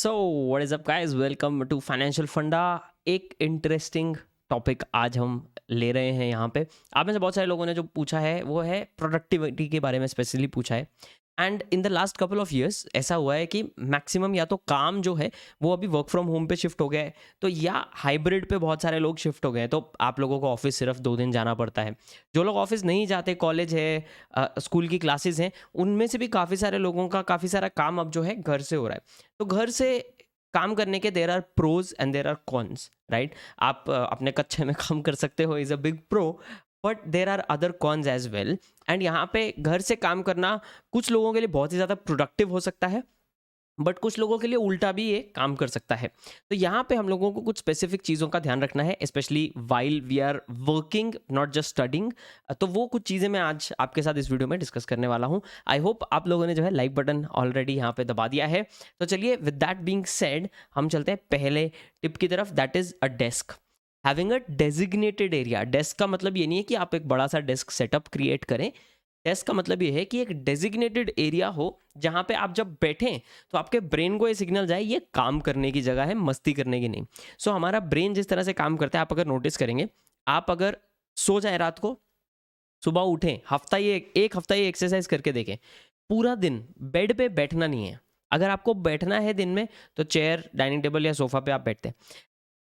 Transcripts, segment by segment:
So what is up guys, welcome to financial funda. एक interesting topic आज हम ले रहे हैं यहाँ पे। आप में से बहुत सारे लोगों ने जो पूछा है वो है प्रोडक्टिविटी के बारे में स्पेशली पूछा है। And in the last couple of years ऐसा हुआ है कि मैक्सिमम या तो काम जो है वो अभी वर्क फ्रॉम होम पे शिफ्ट हो गया है, तो या हाइब्रिड पे बहुत सारे लोग शिफ्ट हो गए हैं। तो आप लोगों को ऑफिस सिर्फ 2 दिन जाना पड़ता है। जो लोग ऑफिस नहीं जाते, कॉलेज है, स्कूल की क्लासेस हैं, उनमें से भी काफ़ी सारे लोगों का काफ़ी सारा काम अब जो है घर से हो रहा है। तो घर से काम करने के there are pros and there are cons, right. आप अपने कच्चे में काम कर सकते हो, is a big pro, but there are other cons as well. And यहाँ पे घर से काम करना कुछ लोगों के लिए बहुत ही ज़्यादा प्रोडक्टिव हो सकता है, बट कुछ लोगों के लिए उल्टा भी ये काम कर सकता है। तो यहाँ पे हम लोगों को कुछ स्पेसिफिक चीज़ों का ध्यान रखना है, specially while we are working, not just studying. तो वो कुछ चीज़ें मैं आज आपके साथ इस वीडियो में डिस्कस करने वाला हूँ। आई होप आप लोगों ने जो है लाइक बटन ऑलरेडी यहाँ पे दबा दिया है। तो चलिए, विद दैट बीइंग सेड, हम चलते हैं पहले टिप की तरफ, that is a desk. Having a designated area. Desk का मतलब ये नहीं है कि आप एक बड़ा सा डेस्क सेटअप क्रिएट करें। डेस्क का मतलब ये है कि एक डेजिग्नेटेड एरिया हो जहाँ पे आप जब बैठें तो आपके ब्रेन को ये सिग्नल जाए ये काम करने की जगह है, मस्ती करने की नहीं। सो हमारा ब्रेन जिस तरह से काम करता है, आप अगर नोटिस करेंगे, आप अगर सो जाए रात को, सुबह उठें, एक हफ्ता ये एक्सरसाइज करके देखें, पूरा दिन बेड पे बैठना नहीं है। अगर आपको बैठना है दिन में तो चेयर, डाइनिंग टेबल या सोफा पे आप बैठते हैं।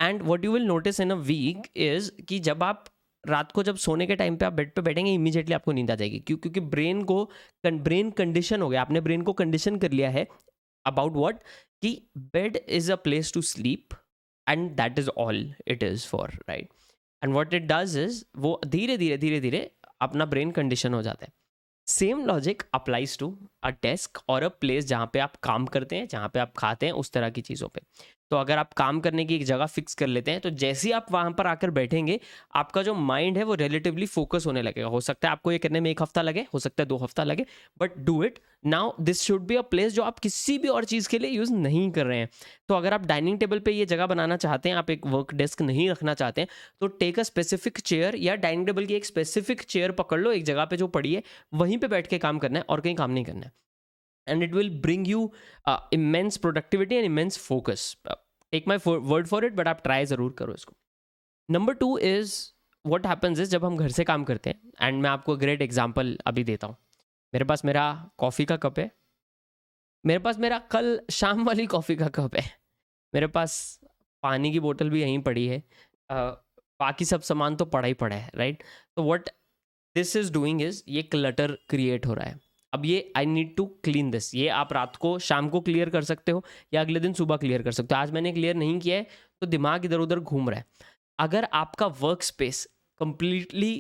And what you will notice in a week is कि जब आप रात को जब सोने के टाइम पे आप बेड पे बैठेंगे, इमीडिएटली आपको नींद आ जाएगी। क्योंकि ब्रेन कंडीशन हो गया, आपने ब्रेन को कंडीशन कर लिया है अबाउट व्हाट, कि bed is a place to sleep and that is all it is for, right. And what it does is, वो धीरे धीरे अपना ब्रेन कंडीशन हो जाता है। Same logic applies to a desk और अ प्लेस जहाँ पे आप काम करते हैं, जहाँ पे आप खाते हैं, उस तरह की चीज़ों पे। तो अगर आप काम करने की एक जगह फिक्स कर लेते हैं, तो जैसे ही आप वहाँ पर आकर बैठेंगे, आपका जो माइंड है वो रिलेटिवली फोकस होने लगेगा। हो सकता है आपको ये करने में 1 हफ्ता लगे, हो सकता है 2 हफ्ता लगे, but do it now. This should be a place जो आप किसी भी और चीज़ के लिए यूज़ नहीं कर रहे हैं। तो अगर आप डाइनिंग टेबल पे ये जगह बनाना चाहते हैं, आप एक वर्क डेस्क नहीं रखना चाहते हैं, तो टेक अ स्पेसिफिक चेयर, या डाइनिंग टेबल की एक स्पेसिफिक चेयर पकड़ लो एक जगह पे जो पड़ी है, वहीं पे बैठ के काम करना है और कहीं काम नहीं करना है। And it will bring you immense productivity and immense focus. Take my word for it, but आप ट्राई ज़रूर करो इसको। Number 2 is, what happens is, जब हम घर से काम करते हैं, एंड मैं आपको ग्रेट एग्जाम्पल अभी देता हूँ। मेरे पास मेरा कॉफ़ी का कप है, मेरे पास मेरा कल शाम वाली कॉफ़ी का कप है, मेरे पास पानी की बोतल भी यहीं पड़ी है, बाकी सब सामान तो पड़ा ही पड़ा है, राइट। तो what this is doing is, ये क्लटर क्रिएट हो रहा है। अब ये I need to clean this, ये आप रात को शाम को क्लियर कर सकते हो या अगले दिन सुबह क्लियर कर सकते हो। आज मैंने क्लियर नहीं किया है तो दिमाग इधर उधर घूम रहा है। अगर आपका वर्क स्पेस कंप्लीटली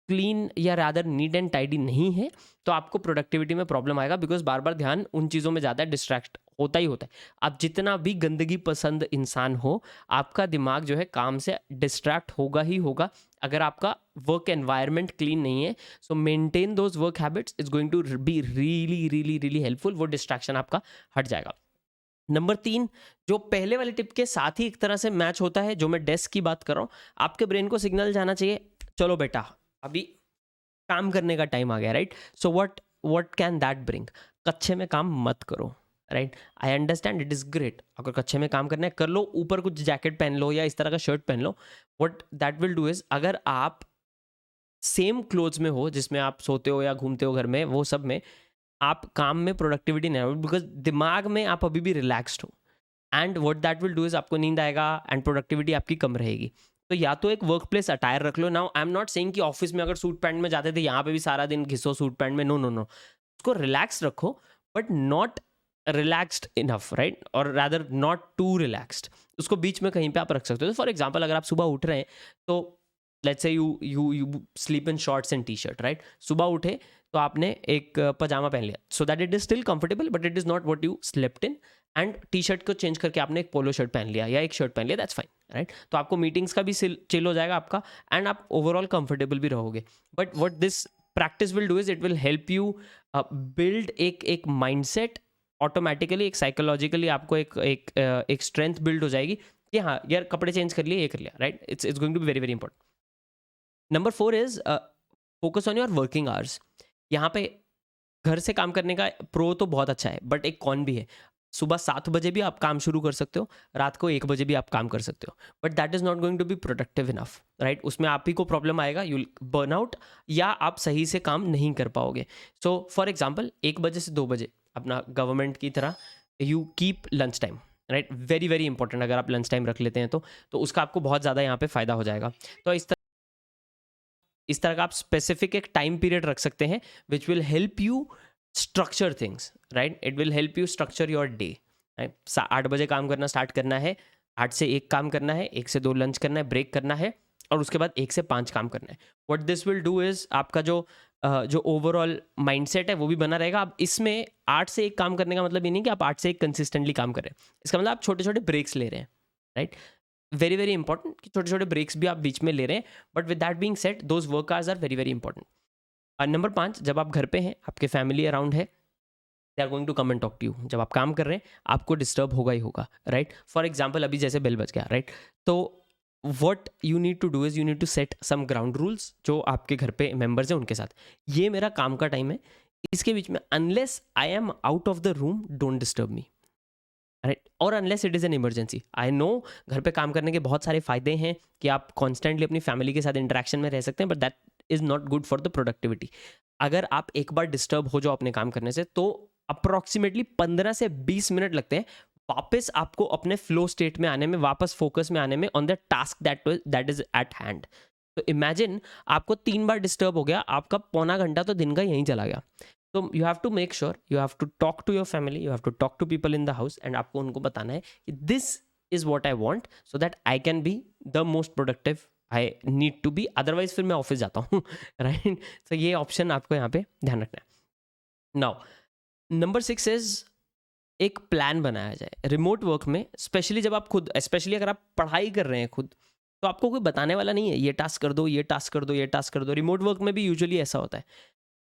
क्लीन या रादर नीट एंड टाइडी नहीं है, तो आपको प्रोडक्टिविटी में प्रॉब्लम आएगा, बिकॉज बार बार ध्यान उन चीज़ों में ज़्यादा डिस्ट्रैक्ट होता ही होता है। आप जितना भी गंदगी पसंद इंसान हो, आपका दिमाग जो है काम से डिस्ट्रैक्ट होगा ही होगा अगर आपका वर्क एनवायरनमेंट क्लीन नहीं है। So maintain those work habits, is going to be really really really helpful. वो डिस्ट्रैक्शन आपका हट जाएगा। नंबर 3, जो पहले वाले टिप के साथ ही एक तरह से मैच होता है, जो मैं डेस्क की बात कर रहा हूँ, आपके ब्रेन को सिग्नल जाना चाहिए, चलो बेटा अभी काम करने का टाइम आ गया, right. So what what can that bring, कच्चे में काम मत करो, right. I understand, it is great, अगर कच्चे में काम करना है कर लो, ऊपर कुछ जैकेट पहन लो या इस तरह का शर्ट पहन लो। What that will do is, अगर आप सेम क्लोथ्स में हो जिसमें आप सोते हो या घूमते हो घर में, वो सब में आप काम में प्रोडक्टिविटी नहीं हो, बिकॉज दिमाग में आप अभी भी रिलैक्स्ड हो। And what that will do is, आपको नींद आएगा एंड प्रोडक्टिविटी आपकी कम रहेगी। तो या तो एक वर्क प्लेस अटायर रख लो। Now I am not saying कि ऑफिस में अगर सूट पैंट में जाते थे, यहाँ पे भी सारा दिन घिसो सूट पैंट में, नो नो नो। उसको रिलैक्स रखो, but not relaxed enough, right, और रादर नॉट टू रिलैक्स्ड। उसको बीच में कहीं पे आप रख सकते हो। फॉर एग्जाम्पल, अगर आप सुबह उठ रहे हैं, तो let's say you sleep in shorts and T shirt, right. सुबह उठे तो आपने एक पजामा पहन लिया, so that it is still comfortable, but it is not what you slept in. And T shirt को चेंज करके आपने एक पोलो शर्ट पहन लिया या एक शर्ट पहन लिया, दैट्स फाइन, राइट। तो आपको मीटिंग्स का भी चिल हो जाएगा आपका, एंड आप ओवरऑल कंफर्टेबल भी रहोगे। But what this practice will do is, it will help you build एक माइंडसेट। ऑटोमेटिकली एक साइकोलॉजिकली आपको एक स्ट्रेंथ बिल्ड हो जाएगी कि हाँ यार, कपड़े चेंज कर लिए, ये कर लिया, right. It's going to be very very important. Number 4 is focus on your working hours. यहाँ पे घर से काम करने का प्रो तो बहुत अच्छा है, बट एक कॉन भी है। सुबह 7 बजे भी आप काम शुरू कर सकते हो, रात को 1 बजे भी आप काम कर सकते हो, but that is not going to be productive enough, right? उसमें आप ही को प्रॉब्लम आएगा, यू बर्न आउट, या आप सही से काम नहीं कर पाओगे। सो फॉर एग्जाम्पल 1 बजे से 2 बजे अपना गवर्नमेंट की तरह you keep lunch time, right? Very very important, अगर आप लंच टाइम रख लेते हैं तो उसका आपको बहुत ज़्यादा यहाँ पे फ़ायदा हो जाएगा। तो इस तरह का आप स्पेसिफिक एक टाइम पीरियड रख सकते हैं which will help you structure things, right? It will help you structure your day, right? 8 बजे काम करना स्टार्ट करना है, 8 से 1 काम करना है, 1 से 2 लंच करना है, ब्रेक करना है, और उसके बाद 1 से 5 काम करना है। What this will do is आपका जो ओवरऑल माइंडसेट है वो भी बना रहेगा। अब इसमें 8 से 1 काम करने का मतलब ये नहीं कि आप 8 से 1 कंसिस्टेंटली काम कर रहे हैं, इसका मतलब आप छोटे छोटे ब्रेक्स ले रहे हैं, राइट? वेरी वेरी इंपॉर्टेंट कि छोटे छोटे ब्रेक्स भी आप बीच में ले रहे हैं, but with that being said those work hours are very very important. Number 5, जब आप घर पे हैं, आपके फैमिली अराउंड है, they are going to come and talk to you. जब आप काम कर रहे हैं आपको डिस्टर्ब होगा ही होगा, राइट? फॉर एग्जाम्पल अभी जैसे बेल बज गया, राइट? तो what you need to do is you need to set some ground rules जो आपके घर पे मेंबर्स हैं उनके साथ। ये मेरा काम का टाइम है, इसके बीच में unless I am out of the room don't disturb me, right? और unless it is an emergency. I know घर पे काम करने के बहुत सारे फायदे हैं कि आप कॉन्स्टेंटली अपनी फैमिली के साथ इंटरेक्शन में रह सकते हैं, but that is not good for the productivity. अगर आप एक बार डिस्टर्ब हो जाओ अपने काम करने से तो अप्रॉक्सीमेटली 15 से 20 मिनट लगते हैं वापस आपको अपने फ्लो स्टेट में आने में, वापस फोकस में आने में on the task that is at hand. तो इमेजिन आपको 3 बार डिस्टर्ब हो गया, आपका पौना घंटा तो दिन का यहीं चला गया। तो you have to make sure, you have to talk to your family, you have to talk to people in the house, and आपको उनको बताना है कि this is what I want so that I can be the most productive I need to be, otherwise फिर मैं office जाता हूँ, right? तो ये ऑप्शन आपको यहाँ पे ध्यान रखना है। नाउ नंबर 6 इज एक प्लान बनाया जाए। रिमोट वर्क में स्पेशली जब आप खुद, स्पेशली अगर आप पढ़ाई कर रहे हैं खुद, तो आपको कोई बताने वाला नहीं है ये टास्क कर दो, ये टास्क कर दो, ये टास्क कर दो। रिमोट वर्क में भी यूजुअली ऐसा होता है।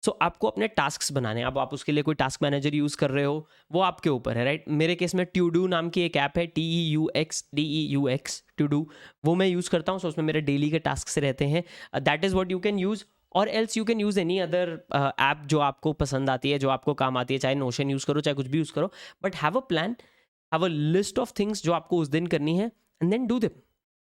सो आपको अपने टास्क्स बनाने हैं। अब आप उसके लिए कोई टास्क मैनेजर यूज़ कर रहे हो, वो आपके ऊपर है, राइट? मेरे केस में टू-डू नाम की एक ऐप है, TEUX, टू-डू, वो मैं यूज़ करता हूँ। सो उसमें मेरे डेली के टास्क रहते हैं। That is what you can use, और else you can use any other app जो आपको पसंद आती है, जो आपको काम आती है, चाहे नोशन यूज़ करो, चाहे कुछ भी यूज़ करो, but have a plan, have a list of things जो आपको उस दिन करनी है, and then do them,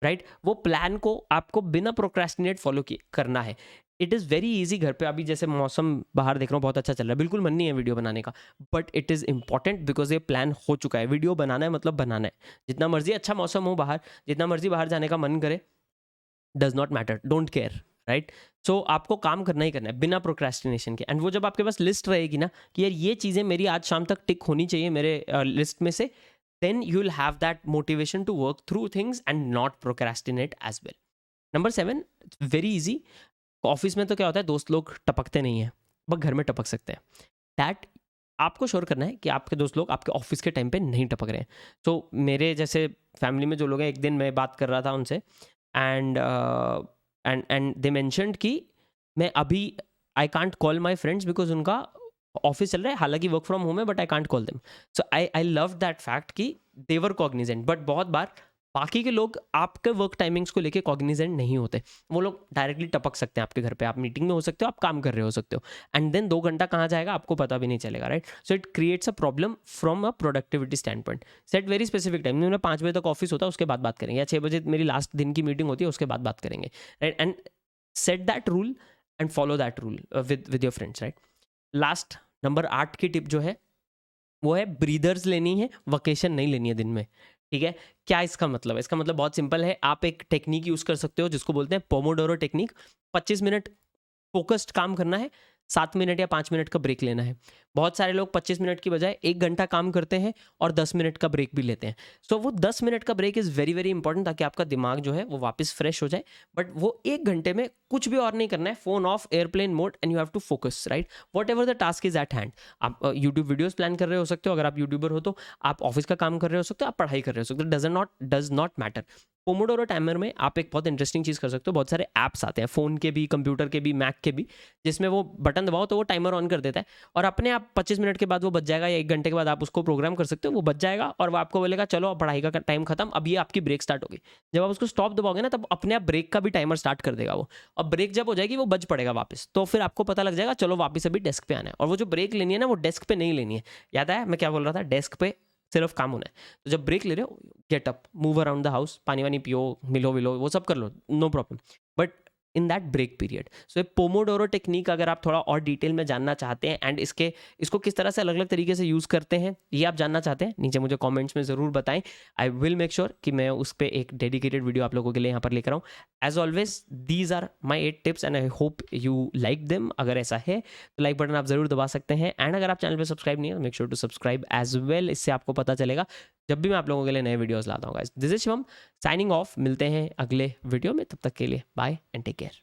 right? वो प्लान को आपको बिना प्रोक्रेस्टिनेट फॉलो करना है। It is very easy. घर पे अभी जैसे मौसम बाहर देख रहा हूँ बहुत अच्छा चल रहा है, बिल्कुल मन नहीं है वीडियो बनाने का, but it is important because ये प्लान हो चुका है। वीडियो बनाना है मतलब बनाना है, जितना मर्जी अच्छा मौसम हो बाहर, जितना मर्जी बाहर जाने का मन करे, does not matter, don't care, right? So आपको काम करना ही करना है बिना प्रोक्रेस्टिनेशन के। एंड वो जब आपके पास लिस्ट रहेगी ना कि यार ये चीज़ें मेरी आज शाम तक टिक होनी चाहिए मेरे लिस्ट में से, then you will have that motivation to work through things and not procrastinate as well. Number 7, it's very easy. Office में तो क्या होता है, दोस्त लोग टपकते नहीं हैं, बस घर में टपक सकते हैं। दैट आपको श्योर करना है कि आपके दोस्त लोग आपके ऑफिस के टाइम पे नहीं टपक रहे हैं। तो मेरे जैसे फैमिली में जो लोग हैं, एक दिन मैं बात कर रहा था उनसे, एंड एंड दे मेंशन्ड कि मैं अभी I can't call my friends because उनका ऑफिस चल रहा है, हालांकि वर्क फ्रॉम होम है, but I can't call them. So I love that fact कि दे वर कॉग्निजेंट। बट बहुत बार बाकी के लोग आपके वर्क टाइमिंग्स को लेके कॉग्निजेंट नहीं होते, वो लोग डायरेक्टली टपक सकते हैं आपके घर पे। आप मीटिंग में हो सकते हो, आप काम कर रहे हो सकते हो, एंड देन 2 घंटा कहाँ जाएगा आपको पता भी नहीं चलेगा, right? So it creates a problem from a productivity stand point. Set very specific time, मेरा 5 बजे तक ऑफिस होता है, उसके बाद बात करेंगे, या 6 बजे मेरी लास्ट दिन की मीटिंग होती है, उसके बाद बात करेंगे, right? And set that rule and follow that rule with your friends, right? Last number 8 की टिप जो है वो है ब्रीदर्स लेनी है, वकेशन नहीं लेनी है दिन में, ठीक है? क्या इसका मतलब है? इसका मतलब बहुत सिंपल है। आप एक टेक्निक यूज़ कर सकते हो जिसको बोलते हैं पोमोडोरो टेक्निक। 25 मिनट फोकस्ड काम करना है, 7 मिनट या 5 मिनट का ब्रेक लेना है। बहुत सारे लोग 25 मिनट की बजाय 1 घंटा काम करते हैं और 10 मिनट का ब्रेक भी लेते हैं। सो वो 10 मिनट का break is very very important, ताकि आपका दिमाग जो है वो वापस फ्रेश हो जाए। बट वो 1 घंटे में कुछ भी और नहीं करना है, phone off, airplane mode, and you have to focus, right? Whatever the task is at hand. आप यूट्यूब वीडियोज़ प्लान कर रहे हो सकते हो, अगर आप यूट्यूबर हो तो आप ऑफिस का काम कर रहे हो सकते हो, आप पढ़ाई कर रहे हो सकते हो, does not matter. Pomodoro timer में आप एक बहुत इंटरेस्टिंग चीज़ कर सकते हो। बहुत सारे ऐप्स आते हैं, फ़ोन के भी, कंप्यूटर के भी, मैक के भी, जिसमें वो बटन दबाओ तो वो टाइमर ऑन कर देता है, और अपने आप 25 मिनट के बाद वो बच जाएगा, या 1 घंटे के बाद आप उसको प्रोग्राम कर सकते हो, वो बच जाएगा, और वो आपको बोलेगा चलो अब पढ़ाई का टाइम खत्म, अब ये आपकी ब्रेक स्टार्ट होगी। जब आप उसको स्टॉप दबाओगे ना, तब अपने आप ब्रेक का भी टाइमर स्टार्ट कर देगा वो, और ब्रेक जब हो जाएगी वो बच पड़ेगा वापस, तो फिर आपको पता लग जाएगा चलो वापस अभी डेस्क पे आना है। और वो जो ब्रेक लेनी है ना, वो डेस्क पे नहीं लेनी है। याद आया मैं क्या बोल रहा था? डेस्क पे सिर्फ काम होना है। तो जब ब्रेक ले रहे हो, get up, move around the house, पानी वानी पियो, मिलो विलो, वो सब कर लो, no problem, but in that break period. So ये पोमोडोरो टेक्निक अगर आप थोड़ा और डिटेल में जानना चाहते हैं एंड इसको किस तरह से अलग अलग तरीके से यूज़ करते हैं, ये आप जानना चाहते हैं, नीचे मुझे कमेंट्स में ज़रूर बताएं। आई विल मेक श्योर कि मैं उस पर एक डेडिकेटेड वीडियो आप लोगों के लिए यहाँ पर लेकर आऊँ। As always these are my 8 tips and I hope you like them. अगर ऐसा है तो लाइक बटन आप ज़रूर दबा सकते हैं, एंड अगर आप चैनल पर सब्सक्राइब नहीं है तो make sure to subscribe as well. इससे आपको पता चलेगा जब भी मैं आप लोगों के लिए नए वीडियोज़ लाता हूँ। This is Shivam signing off. मिलते हैं अगले वीडियो में, तब तक के लिए बाय एंड टेक केयर।